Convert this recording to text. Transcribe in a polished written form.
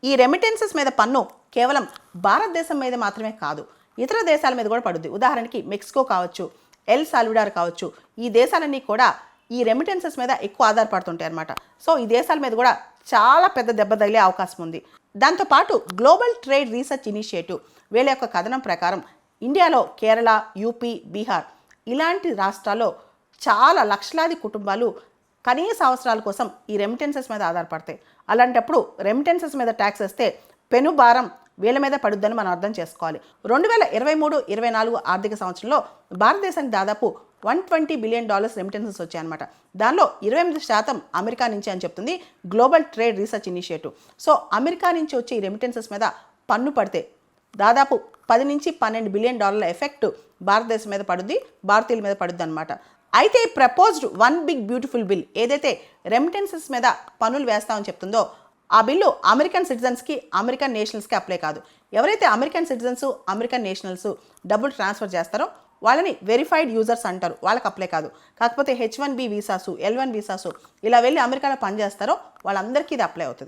ఈ రెమిటెన్సెస్ మీద పన్ను కేవలం భారతదేశం మీద మాత్రమే కాదు, ఇతర దేశాల మీద కూడా పడుద్ది. ఉదాహరణకి మెక్సికో కావచ్చు, ఎల్ సాల్వడార్ కావచ్చు, ఈ దేశాలన్నీ కూడా ఈ రెమిటెన్సెస్ మీద ఎక్కువ ఆధారపడుతుంటాయి అన్నమాట. సో ఈ దేశాల మీద కూడా చాలా పెద్ద దెబ్బ తగిలే అవకాశం ఉంది. దాంతోపాటు గ్లోబల్ ట్రేడ్ రీసెర్చ్ ఇనిషియేటివ్ వీళ్ళ యొక్క కథనం ప్రకారం ఇండియాలో కేరళ, యూపీ, బీహార్ ఇలాంటి రాష్ట్రాల్లో చాలా లక్షలాది కుటుంబాలు కనీస అవసరాల కోసం ఈ రెమిటెన్సెస్ మీద ఆధారపడతాయి. అలాంటప్పుడు రెమిటెన్సెస్ మీద ట్యాక్స్ వేస్తే పెను భారం వీళ్ళ మీద పడుద్దని మనం అర్థం చేసుకోవాలి. 2023-24 ఆర్థిక సంవత్సరంలో భారతదేశానికి దాదాపు $120 బిలియన్ రెమిటెన్సెస్ వచ్చాయన్నమాట. దానిలో 28% అమెరికా నుంచి అని చెప్తుంది global trade research initiative. So America నుంచి వచ్చే ఈ రెమిటెన్సెస్ మీద పన్ను పడితే దాదాపు $10-12 బిలియన్ ఎఫెక్ట్ భారతదేశం మీద పడుద్ది, భారతీయుల మీద పడుద్ది అనమాట. అయితే ఈ proposed one big beautiful bill ఏదైతే రెమిటెన్సెస్ మీద పన్నులు వేస్తామని చెప్తుందో ఆ బిల్లు అమెరికన్ సిటిజన్స్కి, అమెరికన్ నేషనల్స్కి అప్లై కాదు. ఎవరైతే అమెరికన్ సిటిజన్స్, అమెరికన్ నేషనల్స్ డబ్బులు ట్రాన్స్ఫర్ చేస్తారో వాళ్ళని వెరిఫైడ్ యూజర్స్ అంటారు, వాళ్ళకి అప్లై కాదు. కాకపోతే H1B వీసాసు, L1 వీసాసు ఇలా వెళ్ళి అమెరికాలో పనిచేస్తారో వాళ్ళందరికీ ఇది అప్లై అవుతుంది.